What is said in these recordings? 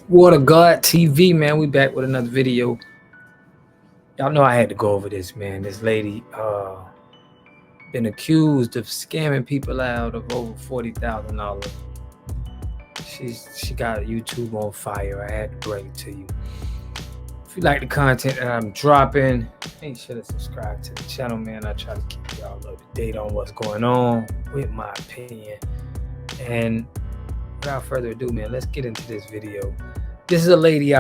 Water God TV, man. We back with another video. Y'all know I had to go over this, man. This lady been accused of scamming people out of over $40,000. She got YouTube on fire. I had to bring it to you. If you like the content that I'm dropping, make sure to subscribe to the channel, man. I try to keep y'all up to date on what's going on with my opinion. And without further ado, man, let's get into this video. This is a lady.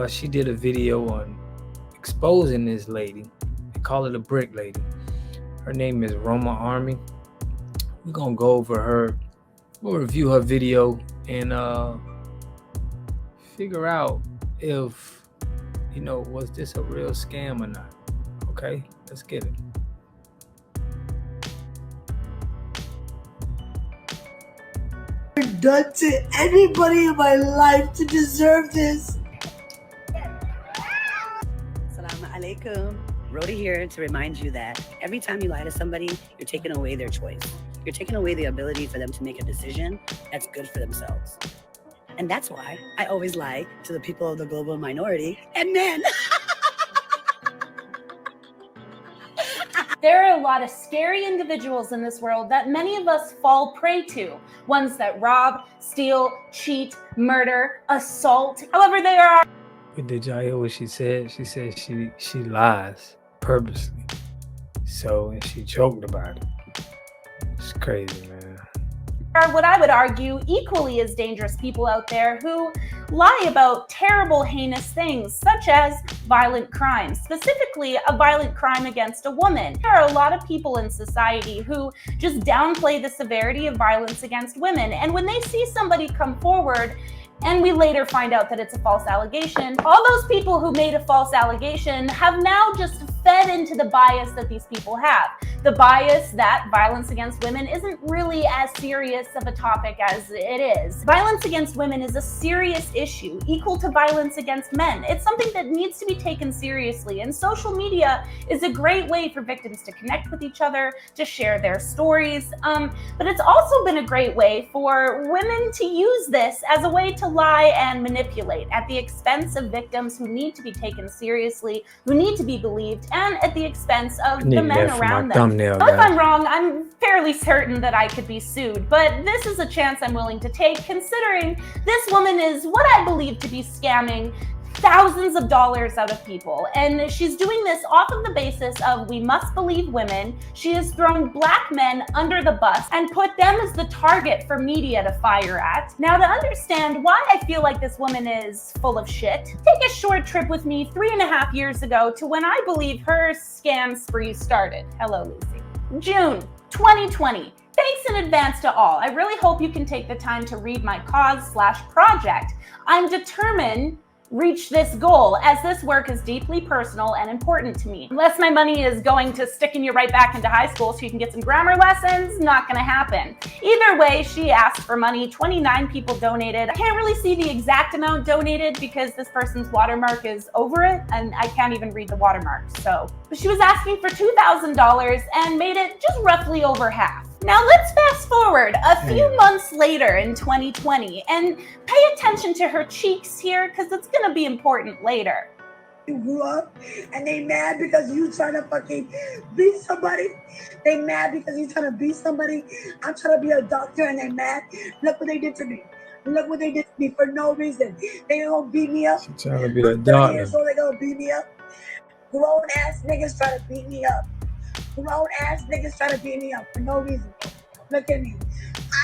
She did a video on exposing this lady. They call it a brick lady. Her name is Roma Army. We're gonna go over her. We'll review her video and figure out if was this a real scam or not. Okay, let's get it. Done to anybody in my life to deserve this. Assalamu alaikum. Rhoda here to remind you that every time you lie to somebody, you're taking away their choice. You're taking away the ability for them to make a decision that's good for themselves. And that's why I always lie to the people of the global minority and men. There are a lot of scary individuals in this world that many of us fall prey to. Ones that rob, steal, cheat, murder, assault. However, they are. But did y'all hear what she said? She said she lies purposely. And she joked about it. It's crazy, man. Are what I would argue equally as dangerous people out there who lie about terrible, heinous things, such as violent crimes, specifically a violent crime against a woman. There are a lot of people in society who just downplay the severity of violence against women, and when they see somebody come forward and we later find out that it's a false allegation, all those people who made a false allegation have now just fed into the bias that these people have. The bias that violence against women isn't really as serious of a topic as it is. Violence against women is a serious issue, equal to violence against men. It's something that needs to be taken seriously, and social media is a great way for victims to connect with each other, to share their stories, but it's also been a great way for women to use this as a way to lie and manipulate at the expense of victims who need to be taken seriously, who need to be believed, and at the expense of the men around them. If I'm wrong, I'm fairly certain that I could be sued, but this is a chance I'm willing to take, considering this woman is what I believe to be scamming thousands of dollars out of people. And she's doing this off of the basis of we must believe women. She has thrown black men under the bus and put them as the target for media to fire at. Now, to understand why I feel like this woman is full of shit, take a short trip with me 3.5 years ago to when I believe her scam spree started. Hello, Lucy. June 2020. Thanks in advance to all. I really hope you can take the time to read my cause/project. I'm determined reach this goal, as this work is deeply personal and important to me. Unless my money is going to sticking you right back into high school so you can get some grammar lessons, not gonna happen. Either way, she asked for money. 29 people donated. I can't really see the exact amount donated because this person's watermark is over it and I can't even read the watermark. But she was asking for $2,000 and made it just roughly over half. Now let's fast forward a few months later in 2020 and pay attention to her cheeks here because it's gonna be important later. You grew up and they mad because you trying to fucking beat somebody. They mad because you trying to beat somebody. I'm trying to be a doctor and they mad. Look what they did to me. Look what they did to me for no reason. They gonna beat me up. She's trying to be a doctor. So they gonna beat me up. Grown ass niggas trying to beat me up. Grown ass niggas trying to beat me up for no reason. Look at me.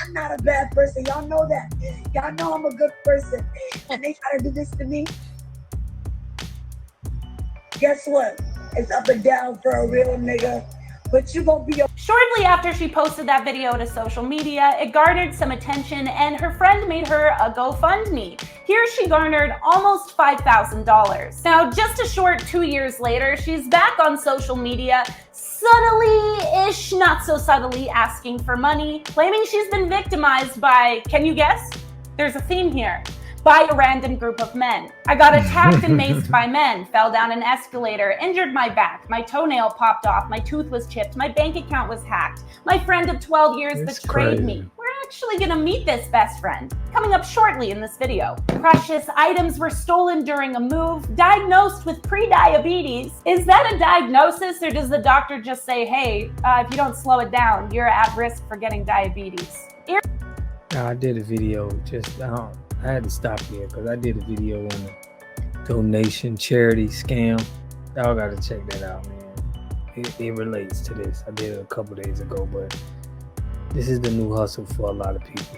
I'm not a bad person. Y'all know that. Y'all know I'm a good person. And they try to do this to me. Guess what? It's up and down for a real nigga. But you gonna be a... Shortly after she posted that video to social media, it garnered some attention and her friend made her a GoFundMe. Here she garnered almost $5,000. Now, just a short 2 years later, she's back on social media, subtly-ish, not so subtly, asking for money, claiming she's been victimized by, can you guess? There's a theme here. By a random group of men. I got attacked and maced by men, fell down an escalator, injured my back, my toenail popped off, my tooth was chipped, my bank account was hacked, my friend of 12 years betrayed me. We're actually gonna meet this best friend, coming up shortly in this video. Precious items were stolen during a move, diagnosed with pre-diabetes. Is that a diagnosis, or does the doctor just say, hey, if you don't slow it down, you're at risk for getting diabetes? I did a video, I had to stop here because I did a video on the donation charity scam. Y'all gotta check that out, man. It relates to this. I did it a couple days ago, but this is the new hustle for a lot of people.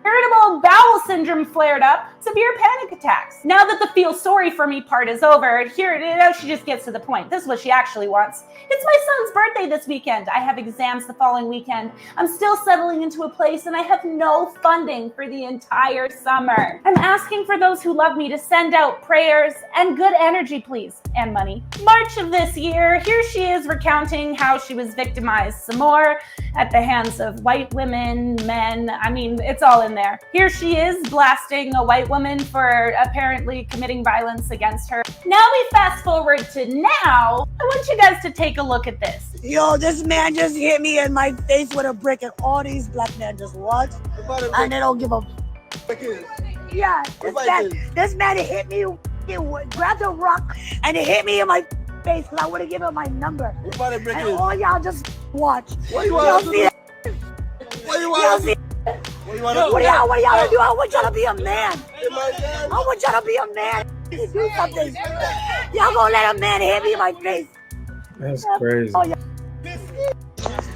Irritable bowel syndrome flared up, severe panic attacks. Now that the feel sorry for me part is over, she just gets to the point. This is what she actually wants. It's my son's birthday this weekend. I have exams the following weekend. I'm still settling into a place and I have no funding for the entire summer. I'm asking for those who love me to send out prayers and good energy, please, and money. March of this year, here she is recounting how she was victimized some more at the hands of white women, men. I mean, it's all in there. Here she is blasting a white woman for apparently committing violence against her. Now we fast forward to now. I want you guys to take a look at this. Yo, this man just hit me in my face with a brick, and all these black men just watch and they don't give a. Yeah, this man hit me, grabbed a rock and it hit me in my face because I would have given him my number. And all y'all just watch. Y'all see that? Y'all see? What do y'all do? I want y'all to be a man. I want y'all to be a man. Do something. Y'all gonna let a man hit me in my face? That's crazy.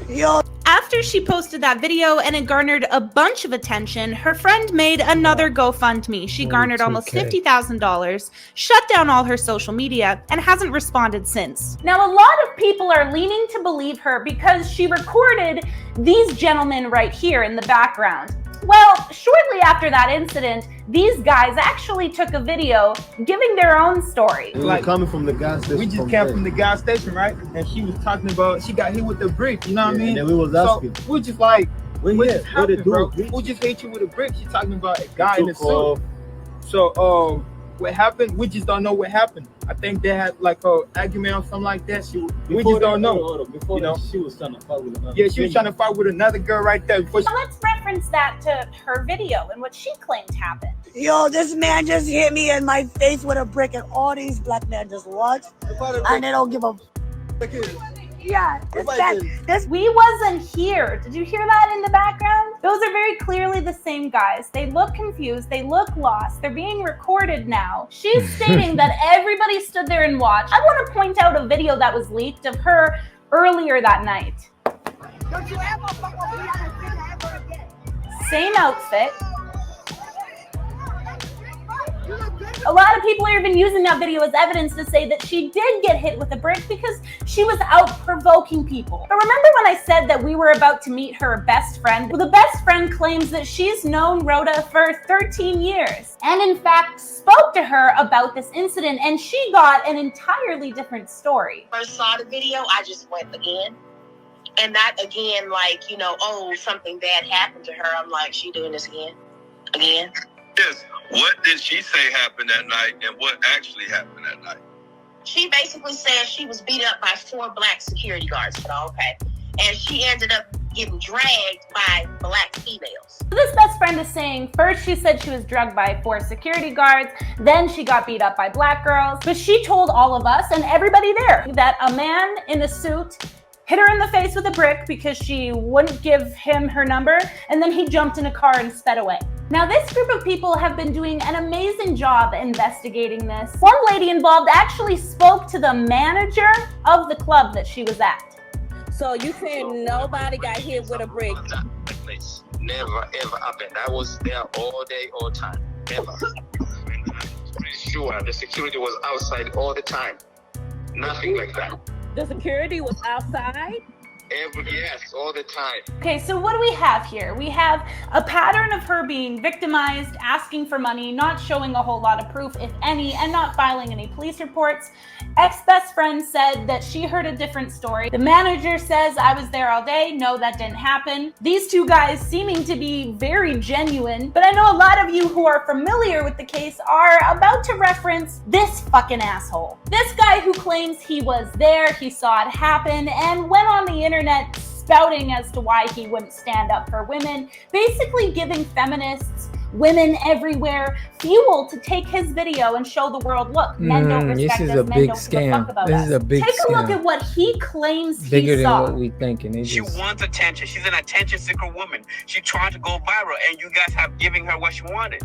Yo. After she posted that video and it garnered a bunch of attention, her friend made another GoFundMe. She garnered almost $50,000, shut down all her social media, and hasn't responded since. Now, a lot of people are leaning to believe her because she recorded these gentlemen right here in the background. Well, shortly after that incident, these guys actually took a video giving their own story. We were coming from the gas station. We just came from the gas station, right? And she was talking about she got hit with the brick, you know what I mean? And then we was asking. So we just like, what just happened, bro? Bitch? Who just hit you with a brick? She talking about a guy in the suit. So what happened? We just don't know what happened. I think they had like a argument or something like that. We just don't know. Before that, she was trying to fight with another. Yeah, she was trying to fight with another girl right there. So let's reference that to her video and what she claimed happened. Yo, this man just hit me in my face with a brick, and all these black men just watch and they don't give a. Yeah, we wasn't here. Did you hear that in the background? Those are very clearly the same guys. They look confused. They look lost. They're being recorded now. She's stating that everybody stood there and watched. I want to point out a video that was leaked of her earlier that night. Don't you ever fuck with me ever again. Same outfit. A lot of people are even using that video as evidence to say that she did get hit with a brick because she was out provoking people. But remember when I said that we were about to meet her best friend? Well, the best friend claims that she's known Rhoda for 13 years and in fact spoke to her about this incident, and she got an entirely different story. First saw the video, I just went again. And that again, like, you know, oh, something bad happened to her. I'm like, she doing this again? Again? Yes. What did she say happened that night, and what actually happened that night? She basically said she was beat up by 4 black security guards, but okay. And she ended up getting dragged by black females. This best friend is saying first she said she was drugged by 4 security guards, then she got beat up by black girls, but she told all of us and everybody there that a man in a suit hit her in the face with a brick because she wouldn't give him her number, and then he jumped in a car and sped away. Now, this group of people have been doing an amazing job investigating this. One lady involved actually spoke to the manager of the club that she was at. So you saying nobody got hit with a brick? Never ever happened. I was there all day, all time. Never. Pretty sure the security was outside all the time. Nothing like that. The security was outside? Yes, all the time. Okay, so what do we have here? We have a pattern of her being victimized, asking for money, not showing a whole lot of proof, if any, and not filing any police reports. Ex-best friend said that she heard a different story. The manager says, I was there all day. No, that didn't happen. These two guys seeming to be very genuine, but I know a lot of you who are familiar with the case are about to reference this fucking asshole. This guy who claims he was there, he saw it happen, and went on the internet spouting as to why he wouldn't stand up for women, basically giving feminists, women everywhere, fuel to take his video and show the world, look, men don't respect this is us, a men big don't give a fuck scam. about This us. is a big Take a look scam. at what he claims Bigger he than saw. what we thinking. She wants attention. She's an attention-seeker woman. She's trying to go viral, and you guys have given her what she wanted.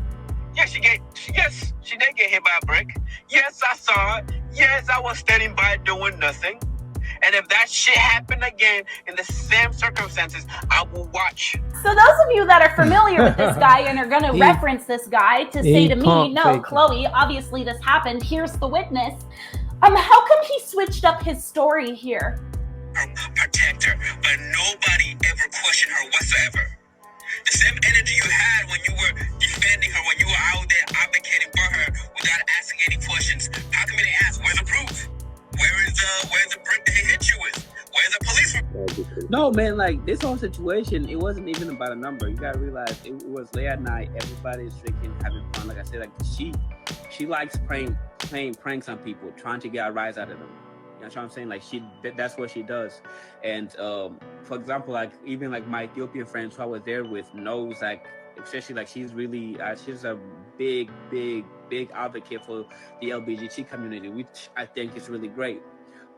Yeah, she did get hit by a brick. Yes, I saw it. Yes, I was standing by doing nothing. And if that shit happened again in the same circumstances, I will watch. So those of you that are familiar with this guy and are going to reference this guy to say to me, no, Chloe, obviously this happened. Here's the witness. How come he switched up his story here? Protect her, but nobody ever questioned her whatsoever. The same energy you had when you were defending her, when you were out there advocating for her without asking any questions. How come you didn't ask? Where's the proof? Where's the brick that he hit you with? Where's the police? No, man, like this whole situation, it wasn't even about a number. You gotta realize it was late at night. Everybody's drinking, having fun. Like I said, like she likes playing pranks on people, trying to get a rise out of them. You know what I'm saying? Like that's what she does. And for example, like even like my Ethiopian friends who I was there with knows, like especially like she's really she's a big advocate for the LGBT community, which I think is really great.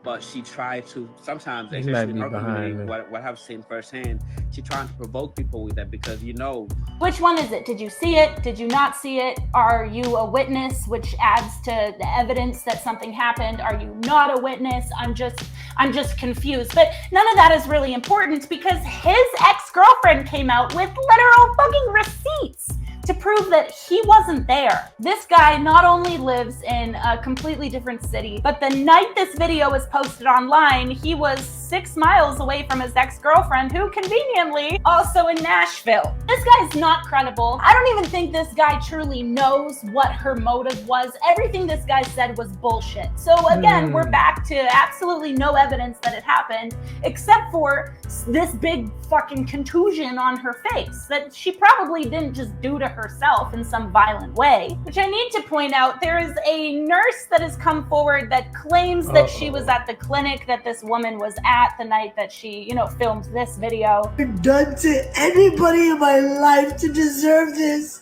But she tried to sometimes, especially in her community, what I've seen firsthand, she trying to provoke people with that because Which one is it? Did you see it? Did you not see it? Are you a witness, which adds to the evidence that something happened? Are you not a witness? I'm just confused. But none of that is really important because his ex-girlfriend came out with literal fucking receipts to prove that he wasn't there. This guy not only lives in a completely different city, but the night this video was posted online, he was 6 miles away from his ex-girlfriend, who conveniently also in Nashville. This guy's not credible. I don't even think this guy truly knows what her motive was. Everything this guy said was bullshit. So again, we're back to absolutely no evidence that it happened, except for this big fucking contusion on her face that she probably didn't just do to herself in some violent way. Which I need to point out, there is a nurse that has come forward that claims that she was at the clinic that this woman was at the night that she, filmed this video. I've done to anybody in my life to deserve this.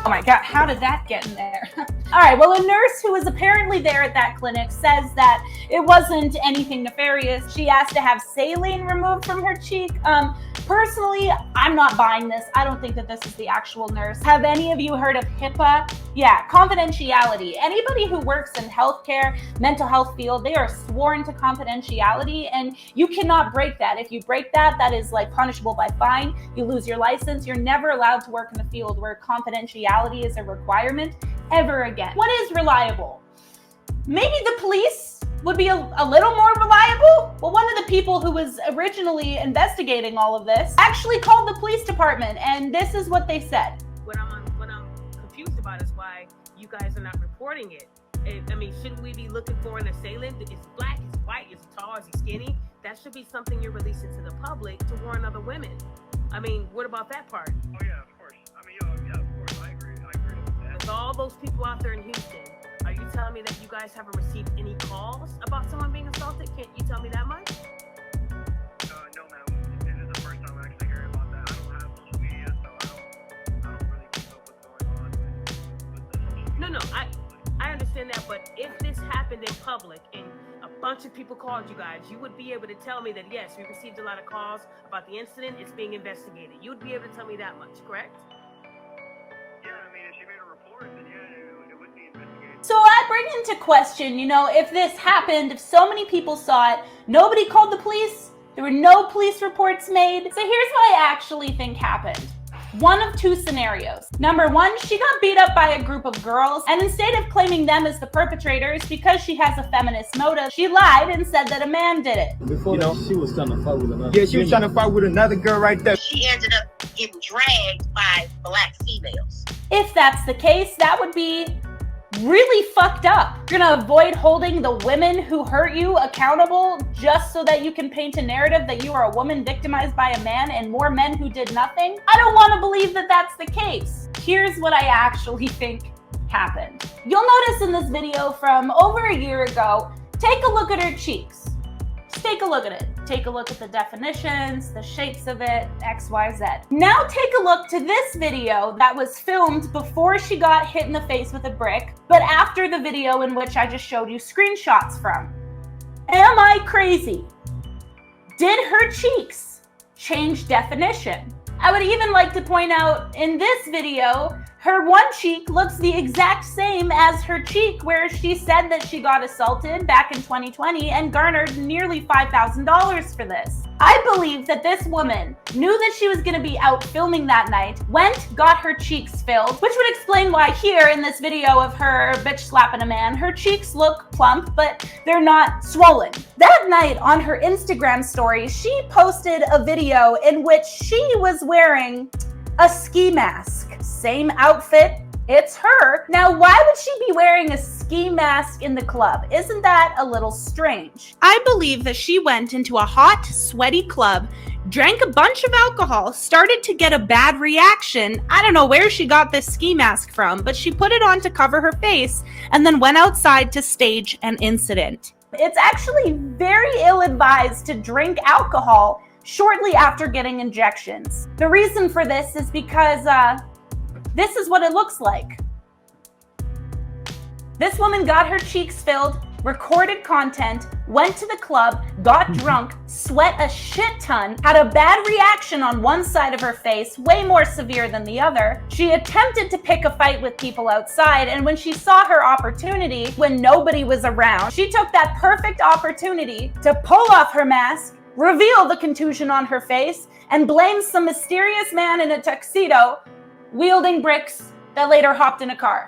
Oh my God, how did that get in there? All right, well, a nurse who was apparently there at that clinic says that it wasn't anything nefarious. She asked to have saline removed from her cheek. Personally, I'm not buying this. I don't think that this is the actual nurse. Have any of you heard of HIPAA? Yeah, confidentiality. Anybody who works in healthcare, mental health field, they are sworn to confidentiality and you cannot break that. If you break that, that is like punishable by fine. You lose your license. You're never allowed to work in a field where confidentiality is a requirement ever again. What is reliable? Maybe the police would be a little more reliable. Well, one of the people who was originally investigating all of this actually called the police department, and this is what they said. What I'm confused about is why you guys are not reporting it. I mean, shouldn't we be looking for an assailant? Is black, is white, is tall, is he skinny? That should be something you're releasing to the public to warn other women. I mean, what about that part? Oh yeah, of course. I mean, yeah, of course. I agree with that. With all those people out there in Houston, are you telling me that you guys haven't received any calls about someone being assaulted? Can't you tell me that much? No, ma'am. This is the first time I'm actually hearing about that. I don't have social media, so I don't really keep up what's going on with the social media. No, I understand that, but if this happened in public and a bunch of people called you guys, you would be able to tell me that, yes, we received a lot of calls about the incident, it's being investigated. You would be able to tell me that much, correct? Yeah, I mean, if she made a report, then yeah, it would be investigated. So I bring into question, if this happened, if so many people saw it, nobody called the police, there were no police reports made. So here's what I actually think happened. One of two scenarios. Number one, she got beat up by a group of girls, and instead of claiming them as the perpetrators because she has a feminist motive, she lied and said that a man did it. Before that, she was trying to fight with another. Yeah, she was trying to fight with another girl right there. She ended up getting dragged by black females. If that's the case, that would be really fucked up. You're gonna avoid holding the women who hurt you accountable just so that you can paint a narrative that you are a woman victimized by a man and more men who did nothing? I don't want to believe that that's the case. Here's what I actually think happened. You'll notice in this video from over a year ago, take a look at her cheeks. take a look at it. Take a look at the definitions, the shapes of it, X, Y, Z. Now take a look to this video that was filmed before she got hit in the face with a brick, but after the video in which I just showed you screenshots from. Am I crazy? Did her cheeks change definition? I would even like to point out in this video, her one cheek looks the exact same as her cheek where she said that she got assaulted back in 2020 and garnered nearly $5,000 for this. I believe that this woman knew that she was going to be out filming that night, went, got her cheeks filled, which would explain why here in this video of her bitch slapping a man, her cheeks look plump, but they're not swollen. That night on her Instagram story, she posted a video in which she was wearing a ski mask. Same outfit, it's her. Now, why would she be wearing a ski mask in the club? Isn't that a little strange? I believe that she went into a hot, sweaty club, drank a bunch of alcohol, started to get a bad reaction. I don't know where she got this ski mask from, but she put it on to cover her face and then went outside to stage an incident. It's actually very ill-advised to drink alcohol shortly after getting injections. The reason for this is because this is what it looks like. This woman got her cheeks filled, recorded content, went to the club, got drunk, sweat a shit ton, had a bad reaction on one side of her face, way more severe than the other. She attempted to pick a fight with people outside, and when she saw her opportunity, when nobody was around, she took that perfect opportunity to pull off her mask, reveal the contusion on her face, and blame some mysterious man in a tuxedo wielding bricks that later hopped in a car.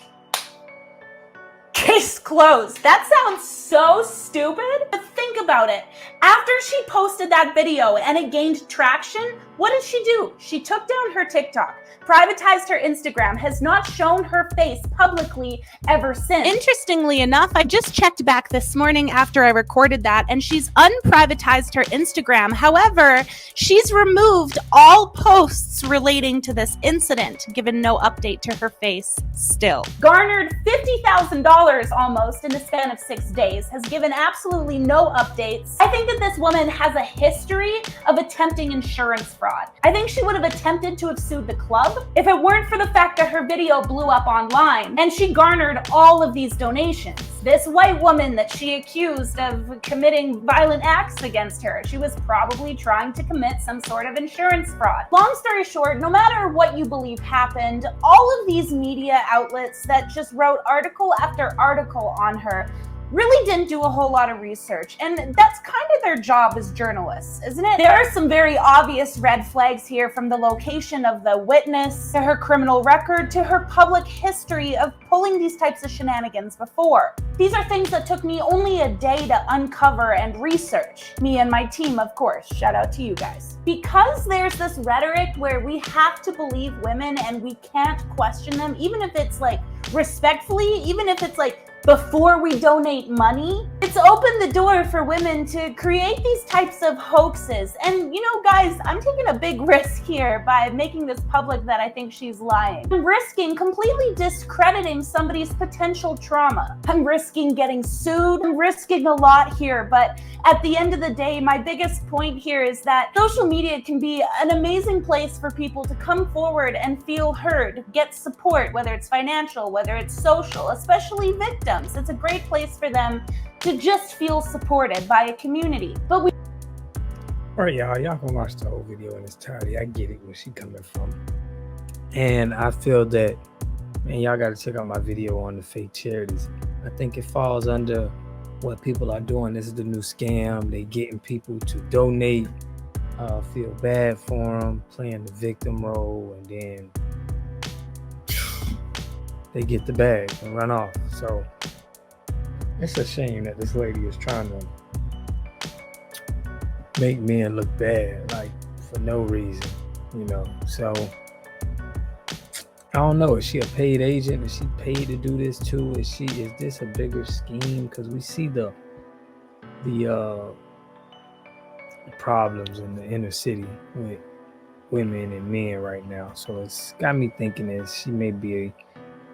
Case closed. That sounds so stupid, but think about it. After she posted that video and it gained traction, what did she do? She took down her TikTok, privatized her Instagram, has not shown her face publicly ever since. Interestingly enough, I just checked back this morning after I recorded that, and she's unprivatized her Instagram. However, she's removed all posts relating to this incident, given no update to her face still. Garnered $50,000 almost in the span of 6 days, has given absolutely no updates. I think that this woman has a history of attempting insurance fraud. I think she would have attempted to have sued the club if it weren't for the fact that her video blew up online and she garnered all of these donations. This white woman that she accused of committing violent acts against her, she was probably trying to commit some sort of insurance fraud. Long story short, no matter what you believe happened, all of these media outlets that just wrote article after article on her really didn't do a whole lot of research, and that's kind of their job as journalists, isn't it? There are some very obvious red flags here, from the location of the witness, to her criminal record, to her public history of pulling these types of shenanigans before. These are things that took me only a day to uncover and research. Me and my team, of course. Shout out to you guys. Because there's this rhetoric where we have to believe women and we can't question them, even if it's like respectfully, even if it's like before we donate money, it's opened the door for women to create these types of hoaxes. And you know, guys, I'm taking a big risk here by making this public that I think she's lying. I'm risking completely discrediting somebody's potential trauma. I'm risking getting sued. I'm risking a lot here, but at the end of the day, my biggest point here is that social media can be an amazing place for people to come forward and feel heard, get support, whether it's financial, whether it's social, especially victims. It's a great place for them to just feel supported by a community. But all right, y'all can watch the whole video in its entirety. I get it where she coming from. And I feel that, man, y'all got to check out my video on the fake charities. I think it falls under what people are doing. This is the new scam. They getting people to donate, feel bad for them, playing the victim role, and then they get the bag and run off. So it's a shame that this lady is trying to make men look bad, like for no reason, you know. So I don't know. Is she a paid agent? Is she paid to do this too? Is this a bigger scheme? Because we see the problems in the inner city with women and men right now. So it's got me thinking that she may be a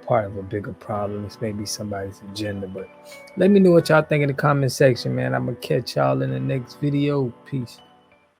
part of a bigger problem. This may be somebody's agenda, but let me know what y'all think in the comment section, man. I'm gonna catch y'all in the next video. Peace.